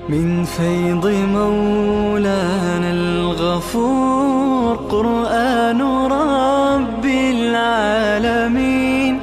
من فيض مولانا الغفور قرآن رب العالمين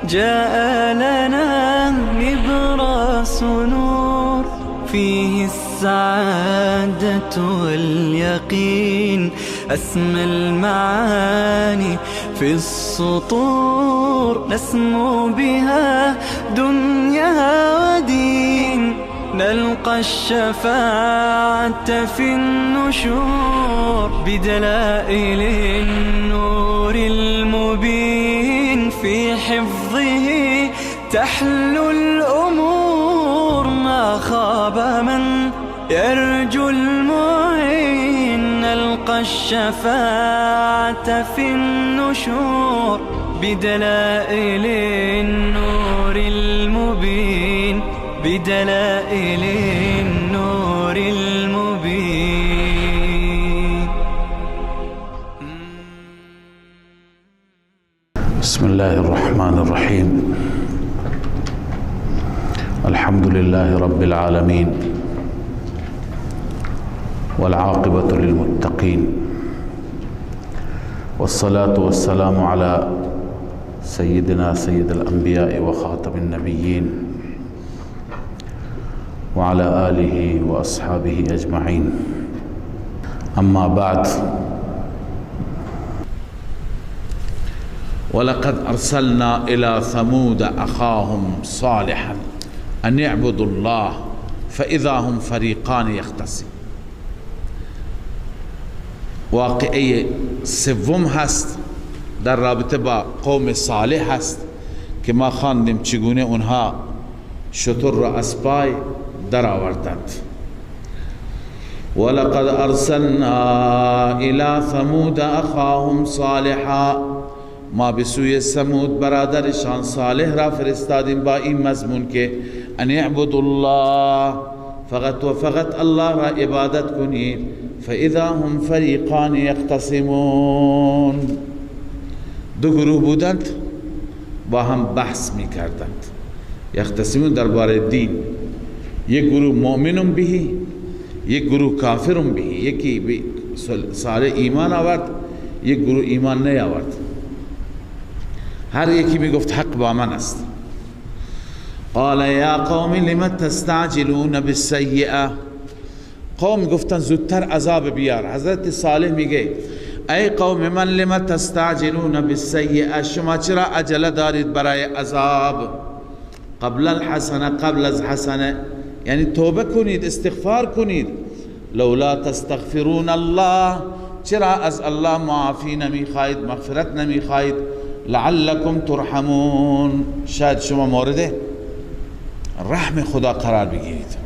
جاء لنا نبراس نور فيه السعادة واليقين أسمى المعاني في السطور نسمو بها دنيا ودين نلقى الشفاعة في النشور بدلائل النور المبين في حفظه تحلو الأمور ما خاب من يرجو المعين نلقى الشفاعة في النشور بدلائل النور المبين بدلائل النور المبين. بسم الله الرحمن الرحيم. الحمد لله رب العالمين والعاقبة للمتقين والصلاة والسلام على سيدنا سيد الأنبياء وخاتم النبيين وعلى آله وأصحابه أجمعين. أما بعد، ولقد أرسلنا إلى ثمود أخاهم صالحا أن يعبدوا الله فإذا هم فريقان يختصمون. واقعی سوم هست در رابطه با قوم صالح هست که ما خواندیم چگونه اونها شتر را از پای در آوردند. ولقد ارسلنا الى ثمود اخاهم صالحا، ما به سوی ثمود برادرشان صالح را فرستادیم با این مضمون که ان اعبدوا الله، فقط و فقط الله را عبادت کنید. فاذا هم فریقان یختصمون، دو گروه بودند با هم بحث می کردند. یختصمون درباره دین، یک گروه مؤمنون بهی، یک گروه کافرون بهی. یکی به صالح ایمان آورد، یک گروه ایمان نیاورد. هر یکی می گفت حق با من است. قال یا قوم لم تستعجلون بالسیئه، قوم گفتن زودتر عذاب بیار. حضرت صالح میگه ای قوم من لم تستعجلون بالسیئه، شما چرا عجله دارید برای عذاب؟ قبل الحسنه، قبل از حسنه، یعنی توبه کنید، استغفار کنید. لولا تستغفرون الله، چرا از الله معافی نمیخواهید، مغفرت نمیخواهید؟ لعلکم ترحمون، شاید شما مورد رحم خدا قرار بگیرید.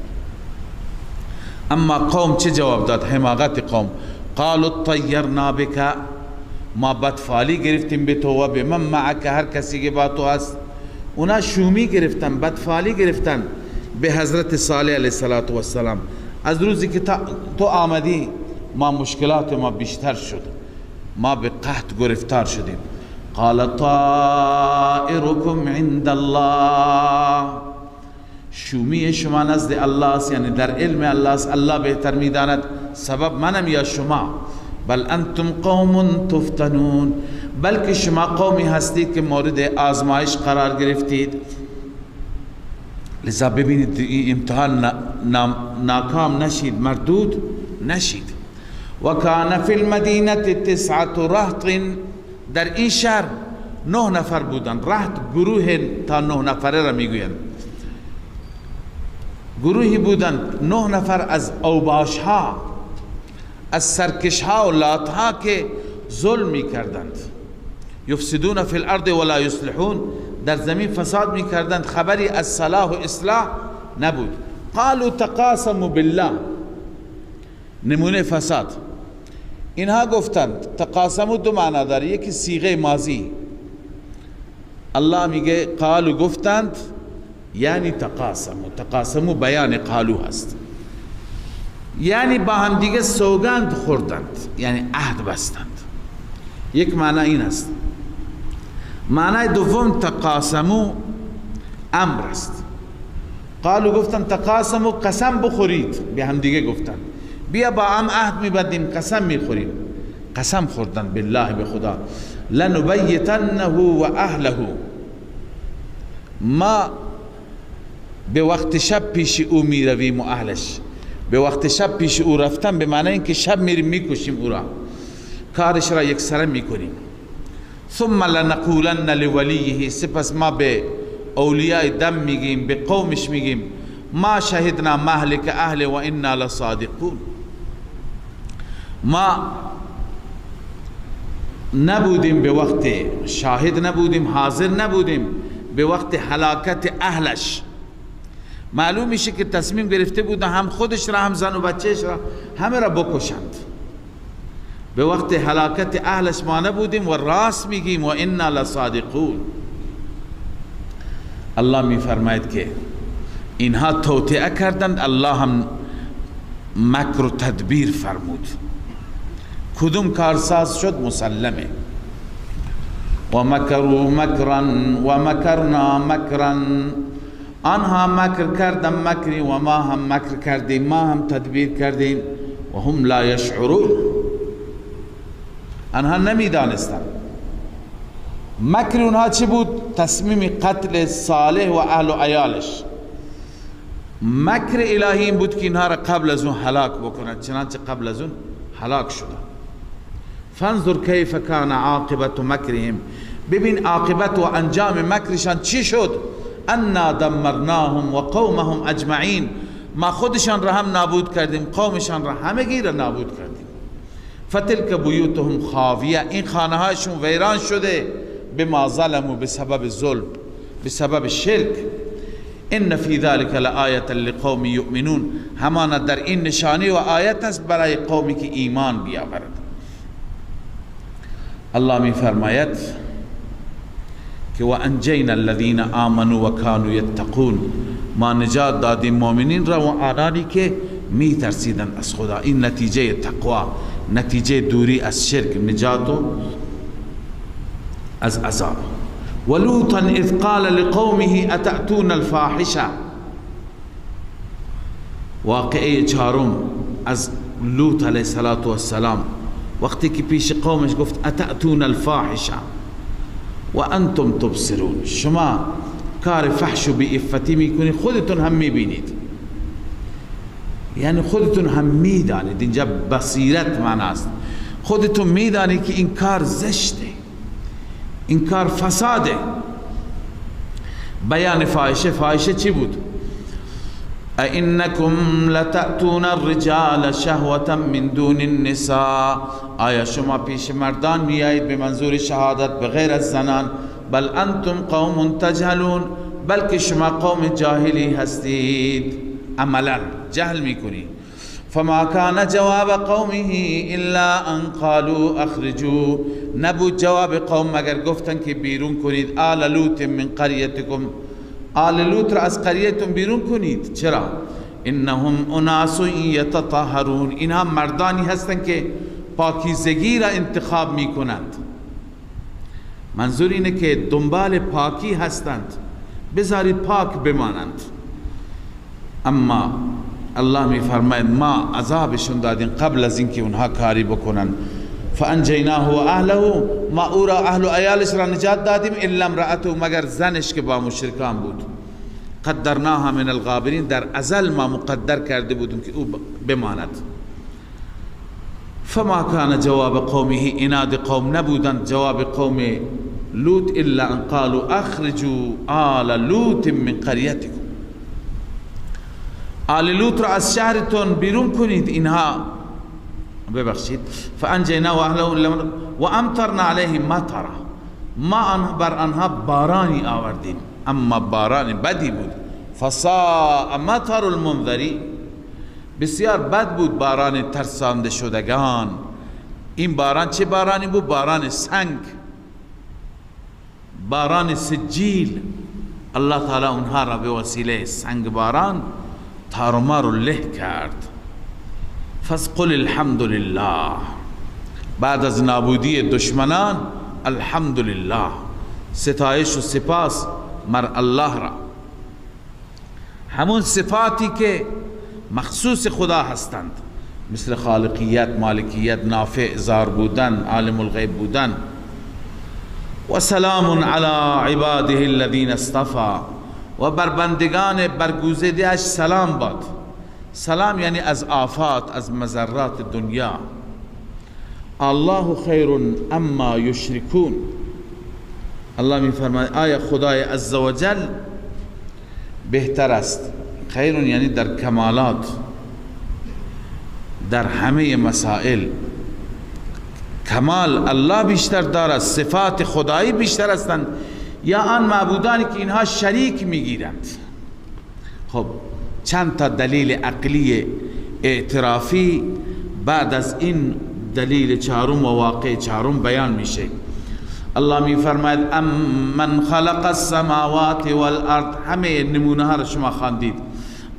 اما قوم چه جواب داد؟ حماقت قوم. قالوا طیرنا بک، ما بدفالی گرفتیم به تو و به من معک، هر کسی که با تو هست. اونا شومی گرفتن، بدفالی گرفتن به حضرت صالح علیه السلام. از روزی که تو آمدی ما مشکلات ما بیشتر شد، ما به قحط گرفتار شدیم. قال طائركم عند الله، شومی شما نزد الله است، یعنی در علم الله است. الله بهتر میداند سبب منم یا شما. بل انتم قوم تفتنون، بلکه شما قومی هستید که مورد آزمایش قرار گرفتید. لذا ببینید این امتحان ناکام نشید، مردود نشید. و کان فی المدینه 9 رهط، در این شهر 9 نفر بودند. رهط گروه تا 9 نفره را میگویند. گروهی بودند 9 نفر از اوباش ها، از سرکش ها و لات ها که ظلم می کردند. یفسدون فی الارض ولا یصلحون، در زمین فساد می کردند، خبری از صلاح و اصلاح نبود. قالوا تقاسموا بالله، نمونه فساد. اینها گفتند تقاسموا دو معنی داره، یکی صیغه ماضی. الله میگه قالوا گفتند، یعنی تقاسموا بیان قالو هست، یعنی با هم دیگه سوگند خوردند، یعنی عهد بستند. یک معنی این است. معنی دوم تقاسمو امر است. قالوا گفتن تقاسموا قسم بخورید، به هم دیگه گفتن بیا با هم عهد میبندیم قسم میخوریم. قسم خوردن بالله به خدا لنبیتنه و اهله، ما به وقت شب پیش او میرویم و اهلش. به وقت شب پیش او رفتن به معنی اینکه شب میریم میکشیم او را، کارش را یک سره میکنیم. ثم لنقولن لولیه، سپس ما به اولیاء دم میگیم، به قومش میگیم ما شهدنا مهلک اهل و انا لصادقون، ما نبودیم به وقت شاهد، نبودیم حاضر، نبودیم به وقت هلاکت اهلش. معلوم میشه که تصمیم گرفته بودن هم خودش را هم زن و بچهش را همه را بکشند. به وقت هلاکت اهلش ما نبودیم و راست میگیم و انا لصادقون. الله میفرماید که اینها توطئه کردند، الله هم مکر و تدبیر فرمود. کدوم کارساز شد؟ مسلمه. و مکروا مکرا و مکرنا مکرا، آنها مکر کردن مکری و ما هم مکر کردیم، ما هم تدبیر کردیم و هم لا یشعرون، آنها نمیدانستند. مکر اونها چی بود؟ تصمیم قتل صالح و اهل و عیالش. مکر الهی این بود که اینها را قبل از اون هلاک بکنند، چنانچه قبل از اون هلاک شدند. فانظر کیف کان عاقبت مکرهم، ببین عاقبت و انجام مکرشان چی شد. انا دمرناهم و قومهم اجمعین، ما خودشان را هم نابود کردیم، قومشان را همگی را نابود کردیم. فتلک بیوتهم خاویه، این خانه هاشون ویران شده، بما ظلموا، بسبب ظلم، بسبب شرک. ان فی ذلک لآیة لقوم یؤمنون، همانا در این نشانی و آیت است برای قومی که ایمان بیاورد. الله می فرماید که و انجینا الذین آمنوا و کانوا یتقون، ما نجات دادیم مؤمنین را و آنانی که می ترسیدن از خدا. این نتیجه تقوا، نتیجه دوری از شرک، نجات از عذاب. ولوطا اذ قال لقومه اتأتون الفاحشه، واقعه چهارم از لوط علیه السلام، وقتی که پیش قومش گفت اتأتون الفاحشه و انتم تبصرون، شما کار فحش و بی‌عفتی میکنید، خودتون هم میبینید، یعنی خودتون هم میدانید. اینجا بصیرت معنی است، خودتون میدانید که این کار زشته، این کار فساده. بیان فاحشه، فاحشه چی بود؟ اینکم لتأتون الرجال شهوة من دون النساء، آیا شما پیش مردان میایید به منظور شهادت بغیر از زنان؟ بل انتم قوم تجهلون، بلکه شما قوم جاهلی هستید، عملا جهل میکنید. فما كان جواب قومه الا ان قالوا اخرجوا، نبود جواب قوم مگر گفتن که بیرون کنید آل لوط من قریتکم، آل لوط را از قریتون بیرون کنید. چرا؟ انهم اناس یتطهرون، اینها مردانی هستند که پاکیزگی را انتخاب میکنند. منظور اینه که دنبال پاکی هستند، بذارید پاک بمانند. اما الله می فرماید ما عذابشون دادیم قبل از اینکه اونها کاری بکنن. فانجیناه و اهله، ما او را اهل و عیالش را نجات دادیم، الا امرأته، مگر زنش که با مشرکان بود. قدرناها من الغابرین، در ازل ما مقدر کرده بودیم که او بماند. فما کان جواب قومه، اناد قوم نبودند جواب قوم لوط الا ان قالوا اخرجوا آل لوط من قریتکم، آل لوط را از شهرتون بیرون کنید. اینها ببخشید فانجینا و اهله و امطرنا علیهم مطرا، ما بر آنها بارانی آوردیم، اما باران بدی بود. فساء مطر المنذرین، بسیار بد بود باران ترسانده شدگان. این باران چه بارانی بود؟ باران سنگ، باران سجیل. الله تعالی اونها را به وسیله سنگ باران تارمار و له کرد. فاسقل الحمد لله، بعد از نابودی دشمنان الحمدلله، ستایش و سپاس مر الله را. همون صفاتی که مخصوص خدا هستند، مثل خالقیت، مالکیت، نافع، زار بودن، عالم الغیب بودن. و سلام علی عباده الذین اصطفى، و بر بندگان برگزیده اش سلام باد. سلام یعنی از آفات، از مضرات دنیا. الله خیر اما یشرکون. الله می فرماید آیا خدای عزوجل بهتر است، خیر یعنی در کمالات، در همه مسائل کمال الله بیشتر دارد، صفات خدایی بیشتر هستند، یا آن معبودانی که اینها شریک میگیرند. خب چند تا دلیل عقلی اعترافی بعد از این دلیل چهارم و واقع چهارم بیان میشه. الله می فرماید من خلق السماوات والارض، همه نمونه ها را شما خواندید.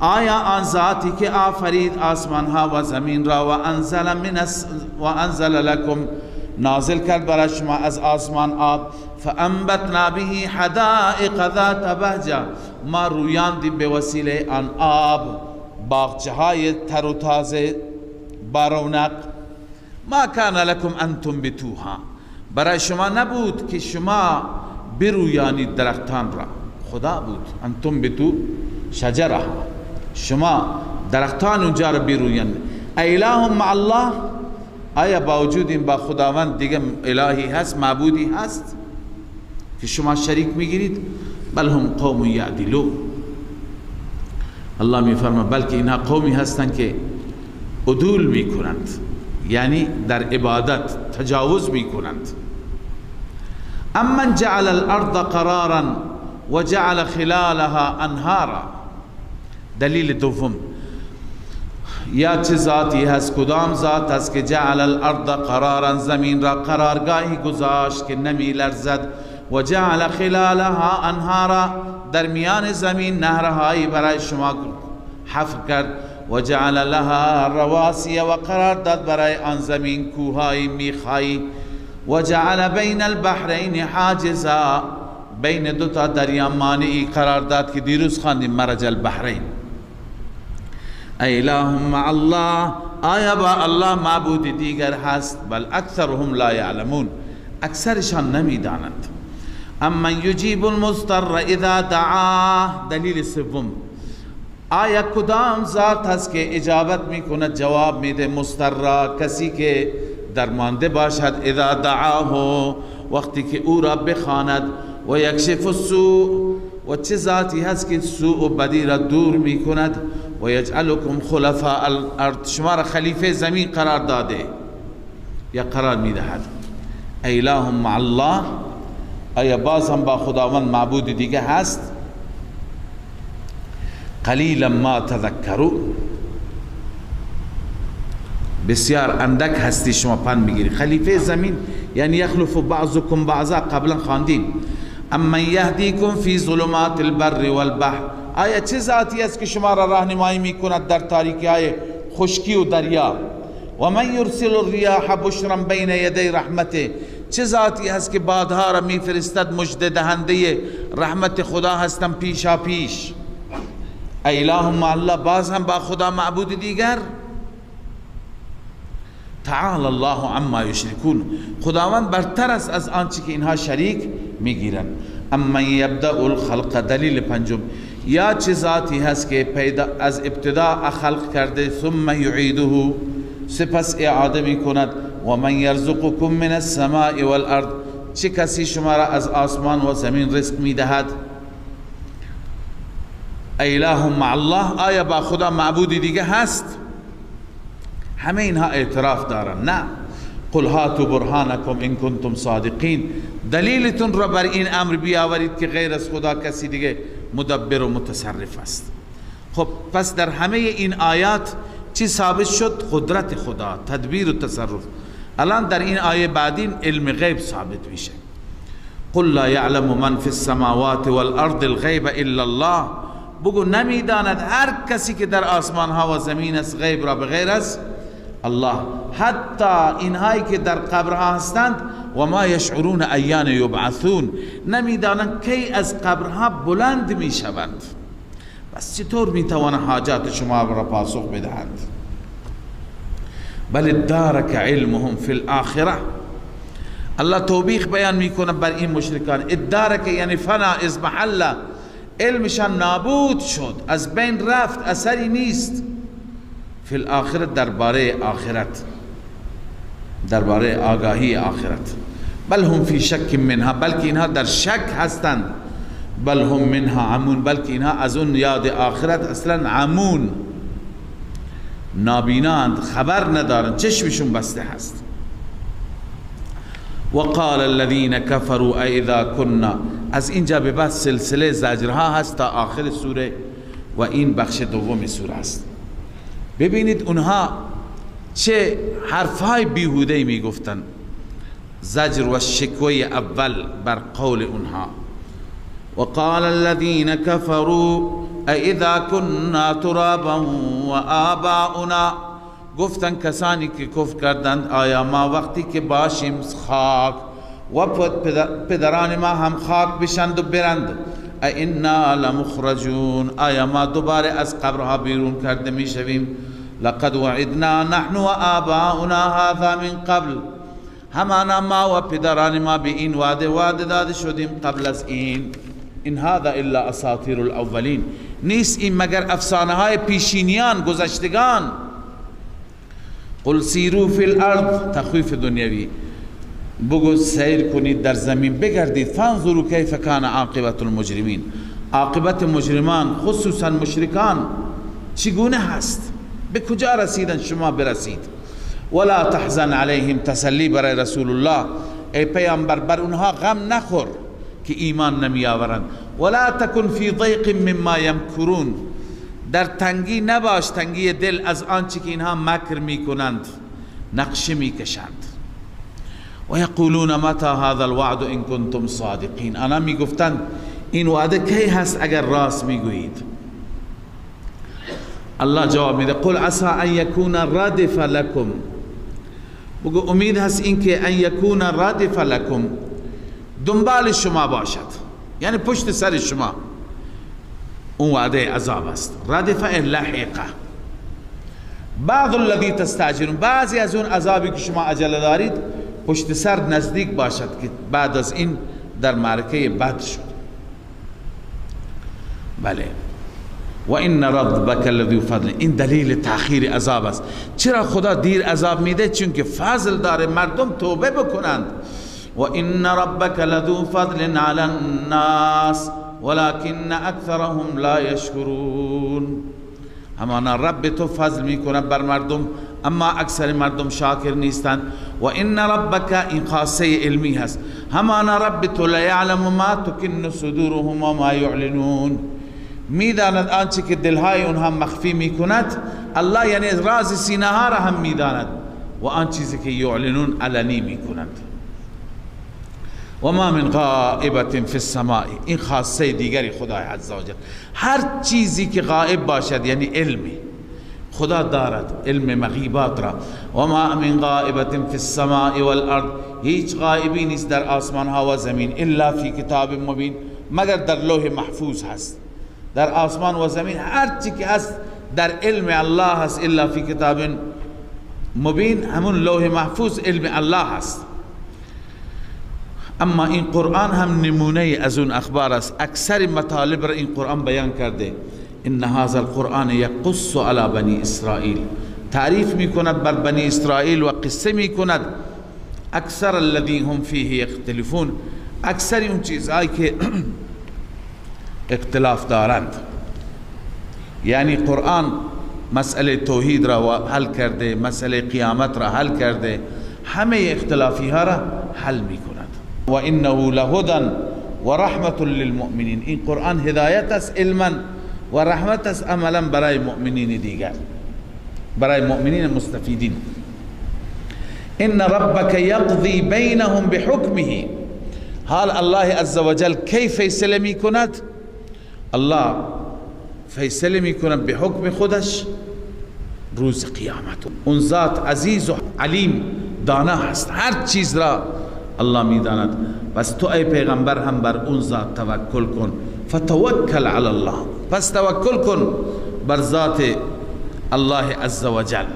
آیا آن ذاتی که آفرید آسمان ها و زمین را و انزل لکم، نازل کرد برای شما از آسمان آب، فانبتنا به حدائق ذات بهجه، ما رویاندیم به وسیله آن آب باغچه های تر و تازه با رونق. ما کان لکم ان تنبتوها، برای شما نبود که شما برویانید درختان را، خدا بود. ان تنبتو شجرها، شما درختان اونجا را برویانید. اله مع الله، آیا با وجود این با خداوند دیگه الهی هست، معبودی هست که شما شریک میگیرید؟ بل هم قوم یعدلون. الله میفرماید بلکه اینها قومی هستند که عدول میکنند، یعنی در عبادت تجاوز میکنند. امن جعل الارض قرارا و جعل خلالها انهارا. دلیل دوم، یا چه ذاتی هست، کدام ذات هست که جعل الارض قرارا، زمین را قرارگاهی گذاشت که نمی لرزد، و جعل خلالها انهارا، در میان زمین نهرهایی برای شما حفر کرد، و جعل لها رواسی، و قرار داد برای آن زمین کوههای میخایی، و جعل بین البحرین حاجزا، بین دو تا دریا مانعی قرار داد که دیروز خواندیم مرج البحرین. اله مع الله، آیا با الله معبود دیگر هست؟ بل اکثرهم لا یعلمون، اکثرشان نمیدانند. امن یجیب المضطر اذا دعاه. دلیل سوم، آیا کدام ذات هست که اجابت میکند، جواب میده مضطر، کسی که درمانده باشد، اذا دعاه، وقتی که او را بخواند، و یکشف السوء، و چه ذاتی هست که سوء و بدی را دور میکند، و یجعلکم خلفاء الارض، شما را خلیفه زمین قرار داده یا قرار میدهد. اله مع الله، آیا باز هم با خداوند معبود دیگه هست؟ قلیلا ما تذکرون، بسیار اندک هستی شما پند میگیری. خلیفه زمین یعنی یخلف بعضکم بعضا، قبلا خواندیم. اما یهدیکم فی ظلمات البر والبحر، آیا چه ذاتی است که شما را راهنمایی میکند در تاریکی های خشکی و دریا؟ و من یرسل الریاح بشرا بین یدی رحمته، چه ذاتی هست که بادها را میفرستد مژده دهنده رحمت خدا هستن پیشا پیش. اله مع الله، باز هم با خدا معبود دیگر؟ تعالی الله عما یشرکون، خداوند برتر است از آنچه که اینها شریک میگیرند. اما یبدأ الخلق، دلیل پنجم، یا چه ذاتی هست که از ابتدا خلق کرده، ثم یعیده، سپس اعاده می کند. و من یرزقکم من السماء والارض، چه کسی شما را از آسمان و زمین رزق می دهد؟ اله مع الله، آیا با خدا معبودی دیگه هست؟ همه اینها اعتراف دارن. نه. قل هاتوا برهانکم ان کنتم صادقین، دلیلتون را بر این امر بیاورید که غیر از خدا کسی دیگه مدبر و متصرف است. خب پس در همه این آیات چی ثابت شد؟ قدرت خدا، تدبیر و تصرف. الان در این آیه بعدین علم غیب ثابت میشه. قل لا یعلم من فی السماوات والارض الغیب الا الله، بگو نمیداند هر کسی که در آسمان ها و زمین است غیب را بغیر از الله. حتی اینهایی که در قبرها هستند، و ما یشعرون ایان یبعثون، نمیدانند کی از قبرها بلند میشوند. بس چطور میتوان حاجات شما را پاسخ بدهند؟ بل ادارک علمهم فی الاخره. الله توبیخ بیان میکنه بر این مشرکان. ادارک یعنی فنا، از محله، علمشان نابود شد، از بین رفت، اثری نیست. فی الاخره درباره آخرت، درباره آگاهی آخرت. بل هم فی شک منها، بلکه اینها در شک هستند. بل هم منها عمون، بلکه اینها از اون یاد آخرت اصلا عمون، نابیناند، خبر ندارند، چشمشون بسته هست. وقال الذين كفروا اذا كنا، از اینجا به بعد سلسله زجرها هست تا آخر سوره و این بخش دوم سوره است. ببینید اونها چه حرفهای بیهوده می گفتن. زجر و شکوه اول بر قول اونها. وقال الذين كفروا اذا كنا ترابا و آباؤنا، گفتن کسانی که کفر کردند آیا ما وقتی که باشیم خاک و پدران ما هم خاک بشند و برند، اینا لمخرجون، آیا ما دوباره از قبرها بیرون کرده می شویم؟ لقد وعدنا نحن و آباؤنا هذا من قبل، همانا ما و پدران ما به این وعده داده شدیم قبل از این. این هذا الا اساطیر الاولین، نیست این مگر افسانه های پیشینیان، گذشتگان. قل سیروا فی الارض، تخویف دنیوی، بگو سیر کنید در زمین، بگردید. فانظروا کیف کان عاقبت المجرمین، عاقبت مجرمان خصوصا مشرکان چگونه هست، به کجا رسیدن، شما برسید. ولا تحزن علیهم، تسلی برای رسول الله، ای پیامبر بر اونها غم نخور که ایمان نمی آورند. ولا تکن فی ضیق مما یمکرون، در تنگی نباش، تنگی دل از آنچه که اینها مکر می کنند، نقشه می کشند. و یقولون متى هذا الوعد ان کنتم صادقین، آنها می گفتند این وعده کی هست اگر راست می گویید. الله جواب میده قل عسى ان یکون ردف لكم، بگو امید هست این که ان یکون ردف لكم، دنبال شما باشد، یعنی پشت سر شما اون وعده عذاب است. ردف لحقه، بعض الذی تستعجلون، بعضی از اون عذابی که شما عجله دارید پشت سر نزدیک باشد که بعد از این در معرکه بدر شد. بله. و ان ربک لذو فضل، این دلیل تأخیر عذاب است. چرا خدا دیر عذاب میده؟ چون که فضل داره مردم توبه بکنند. و ان ربک لذو فضل علی الناس ولكن اکثرهم لا یشکرون، همانا رب تو فضل میکنه بر مردم اما اکثر مردم شاکر نیستند. و ان ربک، این خاصه علمی هست، همانا رب تو لا یعلم ما تکن صدورهم و ما یعلنون، میداند آنچه که دلهای اونها مخفی میکند. الله یعنی راز سینه ها را هم میداند و آن چیزی که یعلنون علنی میکنند. و ما من غائبت فی السماء، این خاصه دیگری خدای عزوجل، هر چیزی که غائب باشد یعنی علمی خدا دارد، علم مغیبات را. و ما من غائبت فی السماء والارض، هیچ غائبی نیست در آسمان ها و زمین، الا فی کتاب مبین، مگر در لوح محفوظ هست. در آسمان و زمین هر چی که هست در علم الله هست، الا فی کتاب مبین، همون لوح محفوظ علم الله هست. اما این قرآن هم نمونه از اون اخبار است، اکثر مطالب را این قرآن بیان کرده. ان هذا القرآن یقص علی بنی اسرائیل، تعریف میکند بر بنی اسرائیل و قصه میکند. اکثر الذی هم فیه یختلفون، اکثر اون چیزهایی که اختلاف دارند. یعنی قرآن مسئله توحید را حل کرده، مسئله قیامت را حل کرده، همه اختلافی ها را حل میکند. و انه لهدى و رحمت للمؤمنین، این قرآن هدایت است علما و رحمت است عملا برای مؤمنین دیگر، برای مؤمنین مستفیدین. ان ربک یقضی بینهم بحکمه، حال الله عزوجل کی فیصله می کند؟ الله فیصله می کند به حکم خودش روز قیامت. اون ذات عزیز و علیم دانا هست، هر چیز را الله می داند. بس تو ای پیغمبر هم بر اون ذات توکل کن. فتوکل علی الله، پس توکل کن بر ذات الله عز وجل.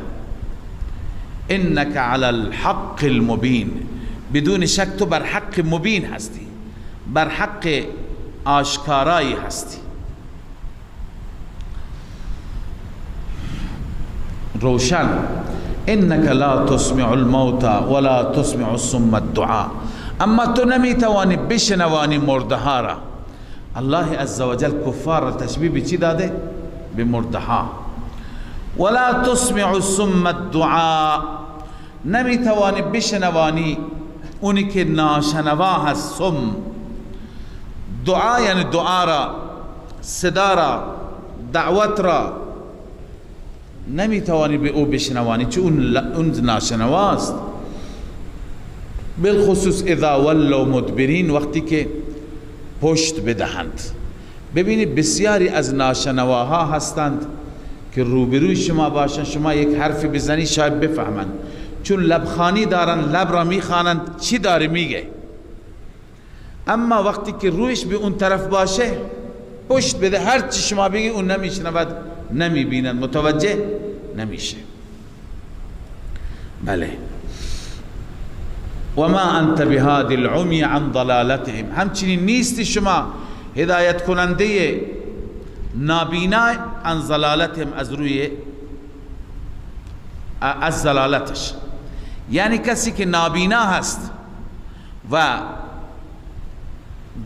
انک علی الحق المبین، بدون شک تو بر حق مبین هستی، بر حق آشکارایی هستی، روشن. انک لا تسمع الموتى ولا تسمع الصم الدعاء، اما تو نمیتوانی بشنوانی مرده ها را. الله عز وجل کفار را تشبیه به چی داده؟ به مرده ها. ولا تسمع الصم الدعاء، نمیتوانی بشنوانی اونی که ناشنوا هست. صم دعا یعنی دعا را، صدا را، دعوت را نمیتوانی به او بشنوانی، چون اون ناشنواست. بالخصوص اذا ولوا مدبرین، وقتی که پشت بدهند. ببینید بسیاری از ناشنواها هستند که روبروی شما باشند، شما یک حرفی بزنی شاید بفهمند، چون لبخانی دارن، لب را میخوانند چی داره میگه. اما وقتی که رویش به اون طرف باشه، پشت بده، هر چی شما بگی اون نمیشنود، نمیبیند، متوجه نمیشه. بله. و ما انت بهادی العمی عن ضلالتهم، همچنین نیستی شما هدایت کننده نابینا عن ضلالتهم، از روی از ضلالتش. یعنی کسی که نابینا هست و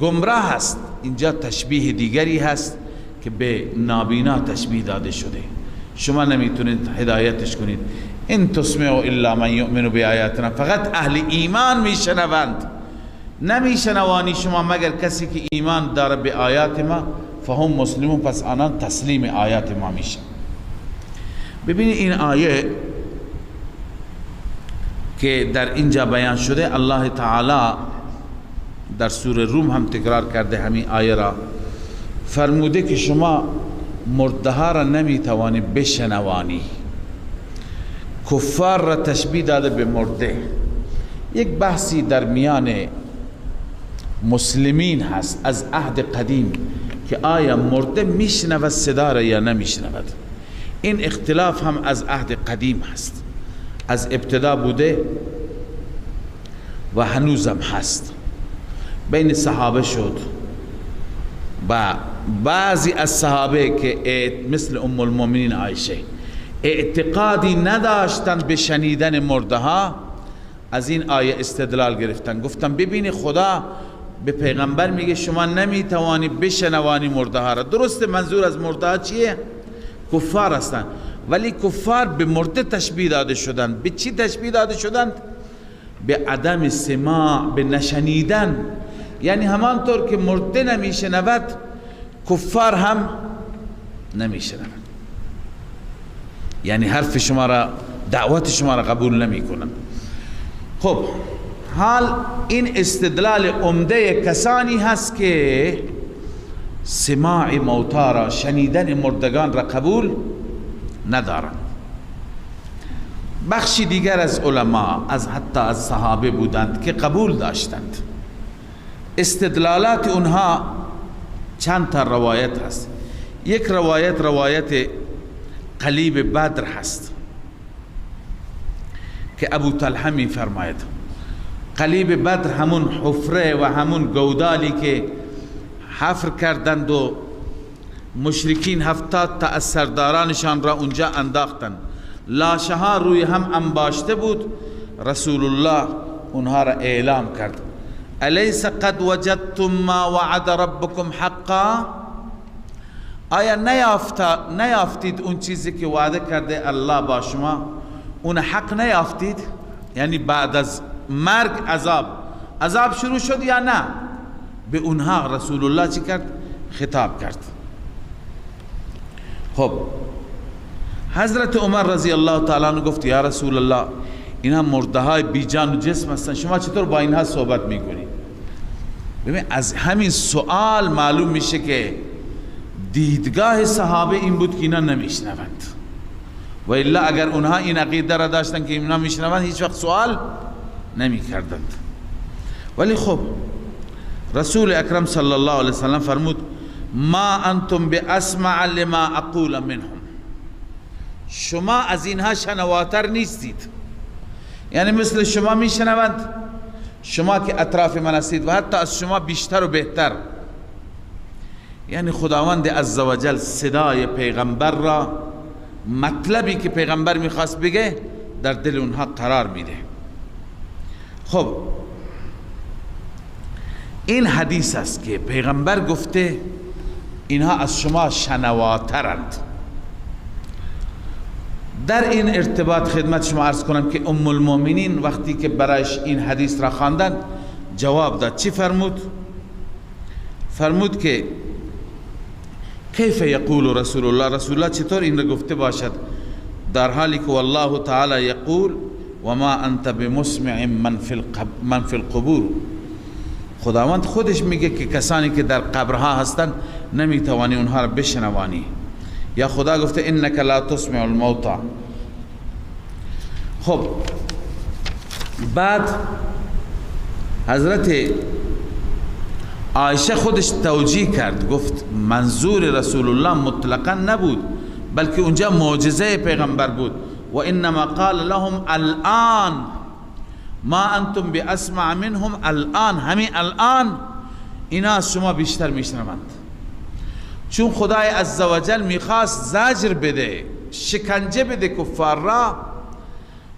گمراه هست، اینجا تشبیه دیگری هست که به نابینا تشبیه داده شده، شما نمیتونید هدایتش کنید. ان تسمعوا الا من یؤمن بآیاتنا، فقط اهل ایمان میشنوند، نمیشنوانی شما مگر کسی که ایمان داره به آیات ما، فهم مسلمون، پس آنان تسلیم آیات ما میشن. ببینید این آیه که در اینجا بیان شده، الله تعالی در سوره روم هم تکرار کرده همین آیه را، فرموده که شما مرده ها را نمیتوانی بشنوانی. کفار را تشبیه داده به مرده. یک بحثی در میان مسلمین هست از عهد قدیم که آیا مرده میشنود صدا را یا نمیشنود. این اختلاف هم از عهد قدیم هست، از ابتدا بوده و هنوزم هست. بین صحابه شد و بعضی از صحابه که مثل ام المؤمنین عایشه اعتقادی نداشتن به شنیدن مرده ها، از این آیه استدلال گرفتن، گفتن ببینی خدا به پیغمبر میگه شما نمیتوانی بشنوانی مرده ها را. درسته منظور از مرده ها چیه؟ کفار هستند، ولی کفار به مرده تشبیه داده شدند. به چی تشبیه داده شدند؟ به عدم سماع، به نشنیدن. یعنی همانطور که مرده نمیشنود، کفار هم نمیشنود، یعنی حرف شما را، دعوت شما را قبول نمی کنند. خب حال این استدلال عمده کسانی هست که سماع موتا را، شنیدن مردگان را قبول ندارند. بخشی دیگر از علما، از حتی از صحابه بودند که قبول داشتند. استدلالات اونها چند تا روایت هست. یک روایت قلیب بدر هست که ابو طلحه می فرماید قلیب بدر همون حفره و همون گودالی که حفر کردند و مشرکین 70 تا از سردارانشان را اونجا انداختند، لاشه ها روی هم انباشته بود. رسول الله اونها را اعلام کرد، الیس قد وجدتم ما وعد ربکم حقا، آیا نیافتید اون چیزی که وعده کرده الله با شما، اون حق نیافتید؟ یعنی بعد از مرگ عذاب شروع شد یا نه؟ به اونها رسول الله چی کرد؟ خطاب کرد. خب حضرت عمر رضی الله تعالی عنہ گفت یا رسول الله اینها مرده های بی جان و جسم هستن، شما چطور با اینها صحبت میکنید؟ ببین از همین سوال معلوم میشه که دیدگاه صحابه این بود که اینا نمیشنوند، و الا اگر اونها این عقیده را داشتن که اینا میشنوند هیچ وقت سوال نمیکردند. ولی خب رسول اکرم صلی الله علیه وسلم فرمود ما انتم باسمع لما اقول منهم، شما از اینها شنواتر نیستید. یعنی مثل شما میشنوند، شما که اطراف من هستید و حتی از شما بیشتر و بهتر. یعنی خداوند عزوجل صدای پیغمبر را، مطلبی که پیغمبر میخواست بگه، در دل اونها قرار میده. خب این حدیث است که پیغمبر گفته اینها از شما شنواترند. در این ارتباط خدمت شما عرض کنم که ام المؤمنین وقتی که برایش این حدیث را خواندند جواب داد. چی فرمود؟ فرمود که کیف یقول رسول الله، رسول الله چطور این را گفته باشد در حالی که والله تعالی یقول و ما انت بمسمع من فی القبور. خداوند خودش میگه که کسانی که در قبرها هستند نمیتوانی اونها را بشنوانی. یا خدا گفته انک لا تسمع الموتى. خب بعد حضرت عایشه خودش توجیه کرد، گفت منظور رسول الله مطلقا نبود، بلکه اونجا معجزه پیغمبر بود. و انما قال لهم الان ما انتم باسمع منهم، الان، همین الان اینا از شما بیشتر میشنوند. چون خدای عزوجل میخواست زجر بده، شکنجه بده کفار را،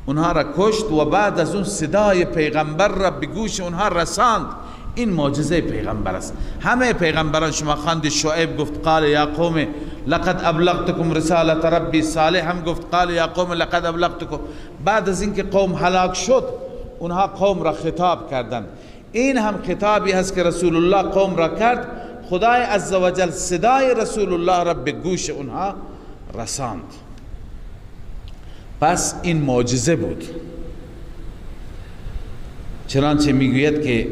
اونها را کشت و بعد از اون صدای پیغمبر را به گوش اونها رساند. این معجزه پیغمبر است. همه پیغمبران شما خواند، شعیب گفت قال یا قوم لقد ابلغتكم رسالت ربی، صالح هم گفت قال یا قوم لقد ابلغتكم. بعد از اینکه قوم هلاک شد اونها قوم را خطاب کردند. این هم خطابی هست که رسول الله قوم را کرد. خدای عزوجل صدای رسول الله را به گوش اونها رساند. پس این معجزه بود. چنانچه میگوید که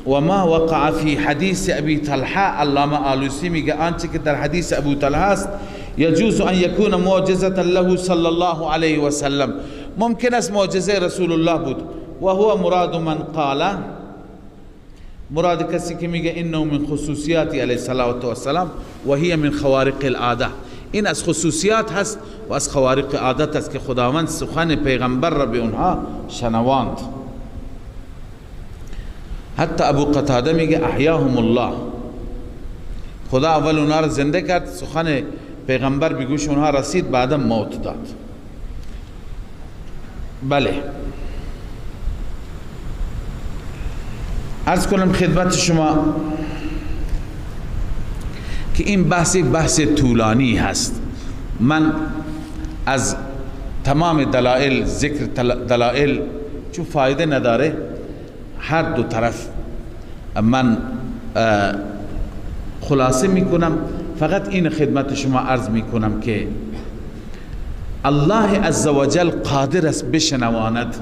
و ما وقع فی حدیث ابی طلحه، علامه آلوسی میگه آنچه که در حدیث ابو طلحه است یجوز ان یکون معجزه له صلی الله علیه و سلم، ممکن است معجزه رسول الله بود. و هو مراد من قال، مراد کسی که میگه انه من خصوصیات علیه الصلوة والسلام و هی من خوارق العاده، این از خصوصیات هست و از خوارق عادت است که خداوند سخن پیغمبر را به اونها شنواند. حتی ابو قتاده میگه احیاهم الله، خدا اول اونها را زنده کرد، سخن پیغمبر به گوش اونها رسید، بعدا موت داد. بله، عرض کنم خدمت شما که این بحث طولانی هست. من از تمام دلائل، ذکر دلائل چون فایده نداره، هر دو طرف من خلاصه میکنم. فقط این خدمت شما عرض میکنم که الله عزوجل قادر است بشنواند،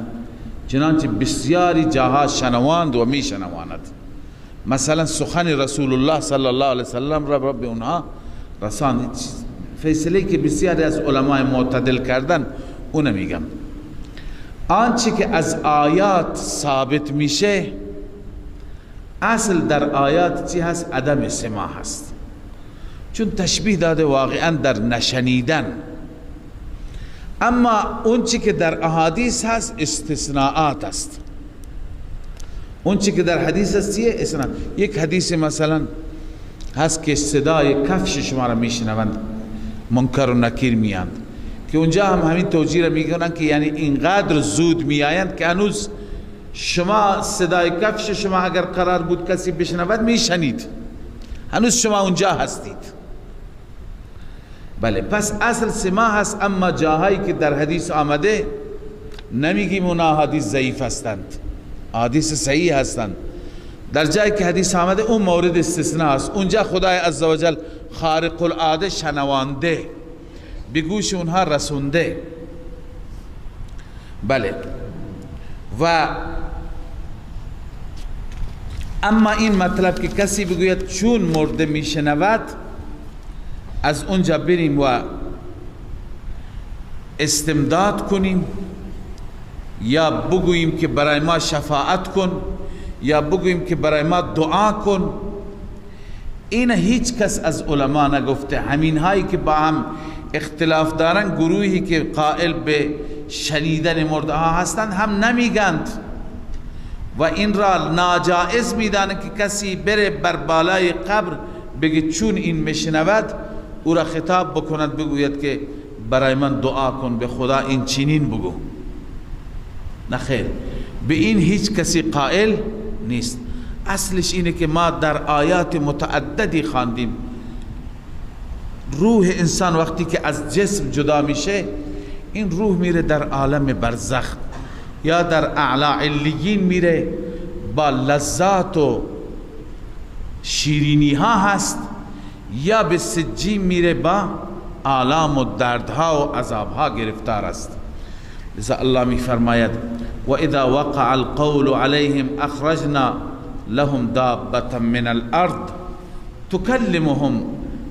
چنانچه بسیاری جاها شنواند و میشنواند. مثلا سخن رسول الله صلی الله علیه وسلم را به اونها رساند. فیصله که بسیاری از علماء معتدل کردن اون میگم. آنچه که از آیات ثابت میشه، اصل در آیات چی هست؟ عدم سماع هست. چون تشبیه داده واقعا در نشنیدن. اما اون چی که در احادیث هست استثناءات است. اون چی که در حدیث هست چیه؟ استثناء. یک حدیث مثلا هست که صدای کفش شما را میشنوند منکر و نکیر میاند، که اونجا هم همین توجیه را میکنن که یعنی اینقدر زود میآیند که هنوز شما صدای کفش شما اگر قرار بود کسی بشنود میشنید، هنوز شما اونجا هستید. بله، پس اصل سماع هست. اما جاهایی که در حدیث آمده نمیگیم اونا حدیث ضعیف هستند، حدیث صحیح هستند. در جایی که حدیث آمده اون مورد استثناء است، اونجا خدای عزوجل خارق العاده شنوانده، به گوش اونها رسونده. بله. و اما این مطلب که کسی بگوید چون مرده میشنود، از اونجا بریم و استمداد کنیم، یا بگوییم که برای ما شفاعت کن، یا بگوییم که برای ما دعا کن، این هیچ کس از علما نگفته. همین هایی که با هم اختلاف دارن، گروهی که قائل به شنیدن مرده ها هستند هم نمیگند و این را ناجائز میدانند که کسی بره بر بالای قبر بگه چون این میشنود او را خطاب بکند بگوید که برای من دعا کن به خدا این چنین بگو. نخیر، به این هیچ کسی قائل نیست. اصلش اینه که ما در آیات متعددی خواندیم روح انسان وقتی که از جسم جدا میشه، این روح میره در عالم برزخ یا در اعلی علیین میره، با لذات و شیرینی ها هست، یا به سجین میره با آلام و دردها و عذابها گرفتار است. لذا الله می فرماید و اذا وقع القول عليهم اخرجنا لهم دابة من الارض تكلمهم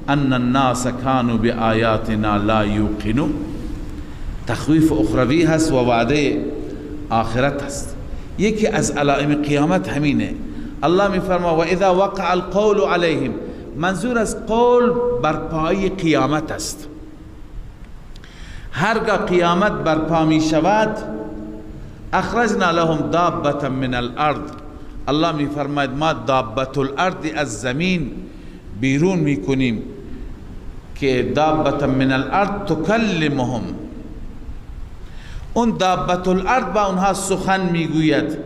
ان الناس كانوا بآیاتنا لا یوقنون. تخویف اخروی هست و وعده آخرت هست. یکی از علائم قیامت همینه. الله می فرما و اذا وقع القول عليهم، منظور از قول برپای قیامت است. هرگاه قیامت برپا می شود، اخرجنا لهم دابة من الارض، الله می فرماید ما دابة الارض از زمین بیرون می کنیم که دابة من الارض تکلمهم، اون دابة الارض با اونها سخن می گوید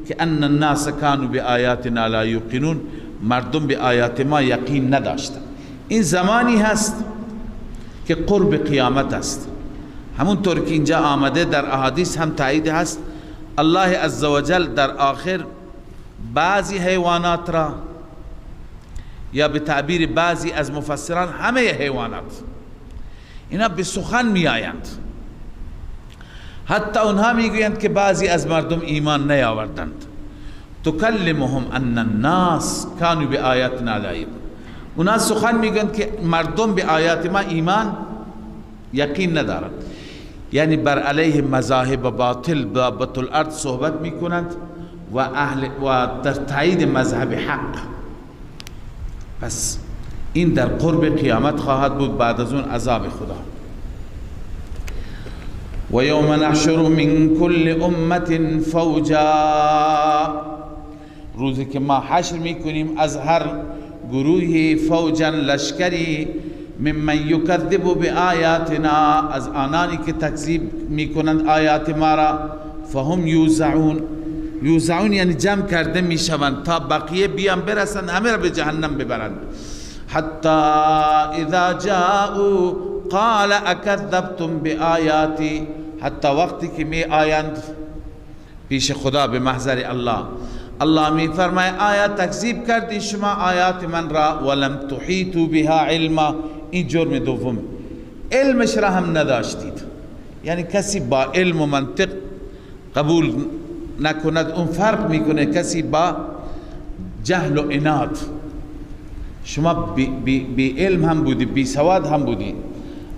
که ان الناس كانوا بآیاتنا لا یوقنون، مردم به آیات ما یقین نداشتند. این زمانی هست که قرب قیامت است. همونطور که اینجا آمده در احادیث هم تایید هست، الله عزوجل در آخر بعضی حیوانات را، یا به تعبیر بعضی از مفسران همه حیوانات، اینا به سخن می آیند. حتی اونها می گویند که بعضی از مردم ایمان نیاوردند. تکلمهم ان الناس كانوا بآیاتنا لا یؤمنون، اونا سخن می گویند که مردم به آیات ما ایمان یقین ندارند. یعنی بر علیه مذاهب باطل دابة الارض صحبت می کنند و در تایید مذهب حق. پس این در قرب قیامت خواهد بود بعد از اون عذاب خدا. و یوم نحشر من کل امت فوجا، روزی که ما حشر میکنیم از هر گروهی فوجا لشکری، ممن یکذب بآیاتنا، از آنانی که تکذیب میکنند آیات ما را، فهم یوزعون، یوزعون یعنی جمع کرده میشوند تا بقیه بیان برسند همه را به جهنم ببرند. حتی اذا جاءوا قال اکذبتم بآیاتی، حتی وقتی که می آیند پیش خدا به محضر الله، الله می فرماید آیا تکذیب کردی شما آیات من را ولم تحیطوا بها علما، این جرم دوم، علمش را هم نداشتید. یعنی کسی با علم و منطق قبول نکند، اون فرق میکنه کسی با جهل و عناد. شما بی علم هم بودی، بی سواد هم بودی.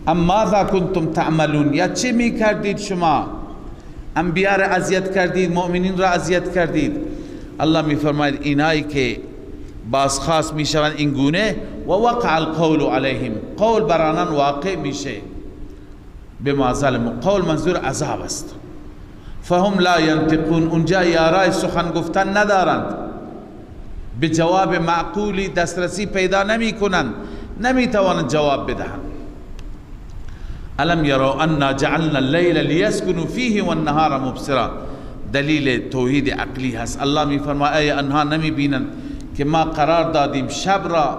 اما ماذا کنتم تعملون، یا چه می کردید شما؟ انبیاء را اذیت کردید، مؤمنین را اذیت کردید. الله می فرماید اینایی که بازخواست می شوند این گونه، و وقع القول علیهم، قول بر آنان واقع میشه بما ظلموا، قول منظور عذاب است. فهم لا ینطقون، اونجا یارای سخن گفتن ندارند، به جواب معقولی دسترسی پیدا نمی کنند، نمی توانند جواب بدهند. الم یروا انا جعلنا اللیل لیسکنوا فیه والنهار مبصرا، دلیل توحید عقلی هست. الله می فرماید ای آنها نمی بینند که ما قرار دادیم شب را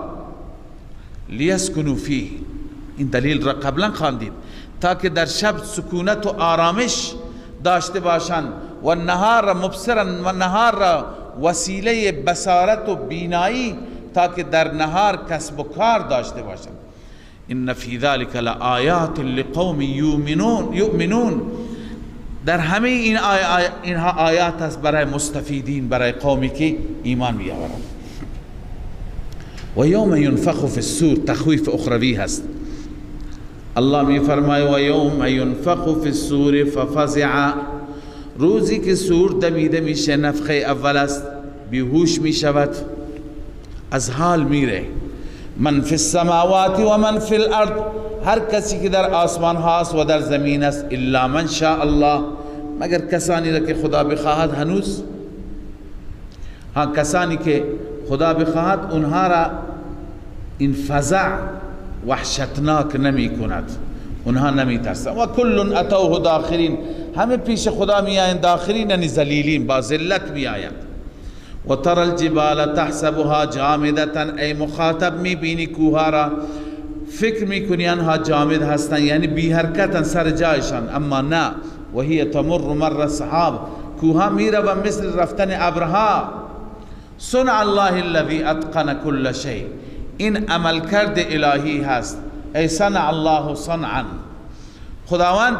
لیسکنوا فیه، این دلیل را قبلا خواندید، تا که در شب سکونت و آرامش داشته باشند، و نهار را مبصرا، و نهار را وسیله بصارت و بینایی، تا که در نهار کسب و کار داشته باشند. ان فی ذلک لآیات لقوم یؤمنون، در همه اینها آیات است برای مستفیدین، برای قومی که ایمان بیاورند. و یوم ینفخ فی الصور، تخویف اخروی هست. الله می فرماید و یوم ینفخ فی الصور ففزع، روزی که سور دمیده میشه، نفخه اول است، بیهوش می شود، از حال میره. من فی السماوات و من فی الارض، هر کسی که در آسمان هاست و در زمین است، الا من شاء الله، مگر کسانی را که خدا بخواهد. هنوز ها کسانی که خدا بخواهد اونها را این فزع وحشتناک نمی کند، اونها نمی ترسن. و کل اتوه داخرین، همه پیش خدا می آیند داخرین، یعنی ذلیلین، با ذلت می آیند. و ترى الجبال تحسبها جامدة، ای مخاطب می بینی کوها را فکر می کنی آنها جامد هستند، یعنی بی حرکتن سر جایشان، اما نه، و هی تمر مر السحاب، کوها می روند مثل رفتن ابرها. صنع الله الذي اتقن كل شيء، این عمل کرد الهی هست. ای صنع الله صنعا، خداوند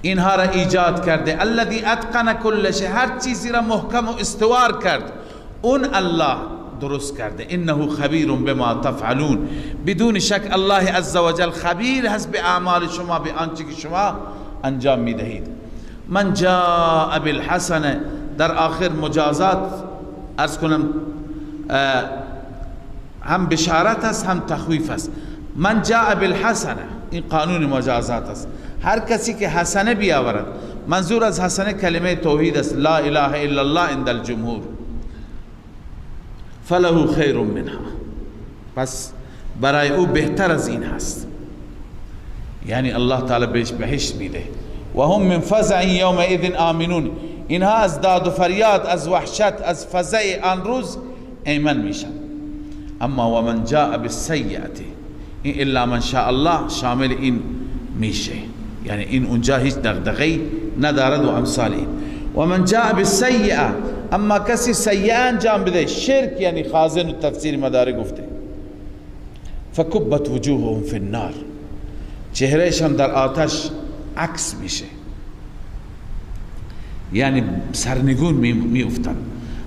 اینها را ایجاد کرده. الذي اتقن كل شيء، هر چیزی را محکم و استوار کرد، اون الله درست کرده. انه خبیر بما تفعلون، بدون شک الله عزوجل خبیر هست به اعمال شما، به آنچه که شما انجام میدهید. من جاء بالحسنه، در آخر مجازات عرض کنم هم بشارت است هم تخویف است. من جاء بالحسنه، این قانون مجازات است. هر کسی که حسنه بیاورد، منظور از حسنه کلمه توحید است، لا اله الا الله عند الجمهور، فله خیر منها، پس برای او بهتر از این هست، یعنی الله تعالی بهش بهشت میده. و هم من فزع یومئذ آمنون، اینها از داد و فریاد، از وحشت، از فزع آن روز ایمن میشن. اما و من جاء بالسیئه، این الا من شاء الله شامل این میشه، یعنی این اونجا هیچ دغدغه‌ای ندارد و امثال این. و من جاء بالسیئه، اما کسی سیئه انجام بده، شرک، یعنی خازن و تفسیر مدارک گفته، فکبت وجوههم فی النار، چهرهشان در آتش عکس میشه، یعنی سرنگون می افتن.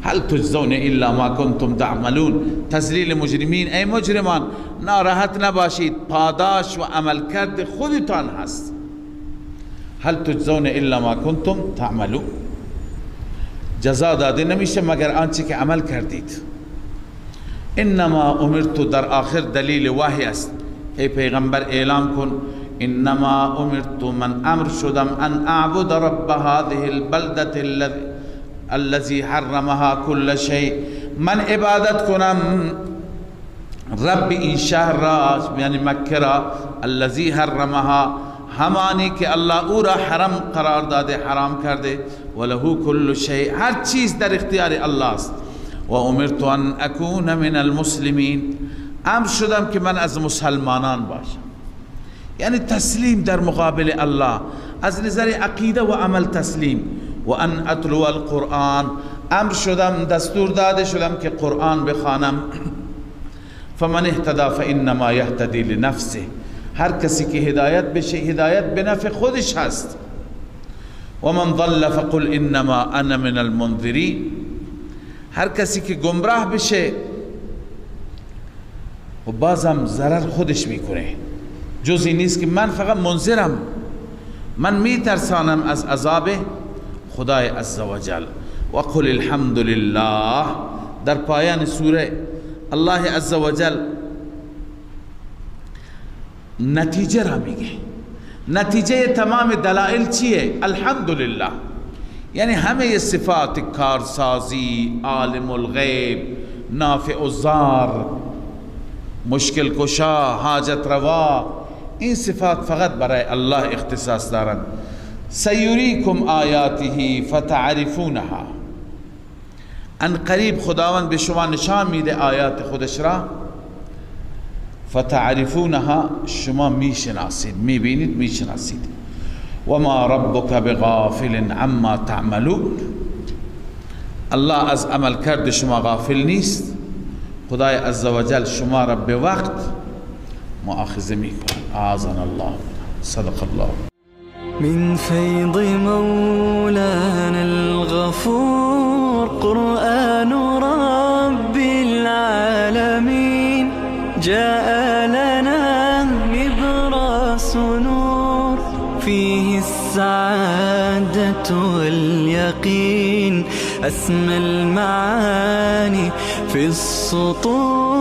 هل تجزون الا ما کنتم تعملون، تذلیل مجرمین، ای مجرمان ناراحت نباشید، پاداش و عمل کرد خودتان هست. هل تجزون الا ما کنتم تعملون، جزا داده نمیشه مگر آنچه که عمل کردید. انما امرت، در آخر دلیل وحی است، ای پیغمبر اعلام کن، انما امرت، من امر شدم، ان اعبد رب هذه البلدة الذي حرمها كل شيء، من عبادت کنم رب این شهر را، یعنی مکه را، الذي حرمها، همانی که الله او را حرم قرار داده، حرام کرده، وله كل شيء، هر چیز در اختیار الله است. و امرت ان اكون من المسلمین، امر شدم که من از مسلمانان باشم، یعنی تسلیم در مقابل الله، از نظر عقیده و عمل تسلیم. و ان اتلو القرآن، امر شدم، دستور داده شدم که قرآن بخوانم. فمن اهتدى فانما یهتدی لنفسه، هر کسی که هدایت بشه، هدایت به نفع خودش هست. و من ضل فقل انما انا من المنذرین، هر کسی که گمراه بشه و بازم ضرر خودش میکنه، جزی نیست که من فقط منذرم، من میترسانم از عذاب خدای عزوجل. و قل الحمد لله، در پایان سوره الله عزوجل نتیجه را میگه. نتیجه تمام دلائل چیه؟ الحمدلله، یعنی همه صفات کارسازی، عالم الغیب، نافع الضار، مشکل کشا، حاجت روا، این صفات فقط برای الله اختصاص دارند. سیریکم آیاته فتعرفونها، ان قریب خداوند به شما نشان میده آیات خودش را، فتعرفونها، شما میشناسید، میبینید، میشناسید. و ما ربک بغافل عما تعملون، الله از عمل کرد شما غافل نیست، خدای عزوجل شما را به وقت مؤاخذه میکنه. اعاذنا الله، صدق الله. من فيض مولانا الغفور قرآن رب العالمين، جاء لنا نبراس نور فيه السعادة واليقين، أسمى المعاني في السطور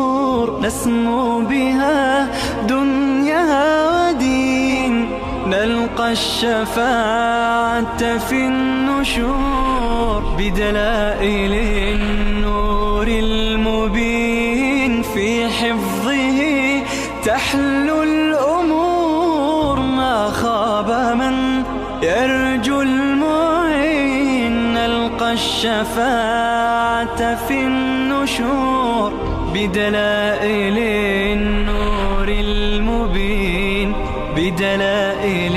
نور نسمو بها دنيا ودين، نلقى الشفاعة في النشور بدلائل النور المبين، في حفظه تحلو الأمور، ما خاب من يرجو المعين، نلقى الشفاعة في النشور بدلائل النور المبين، بدلائل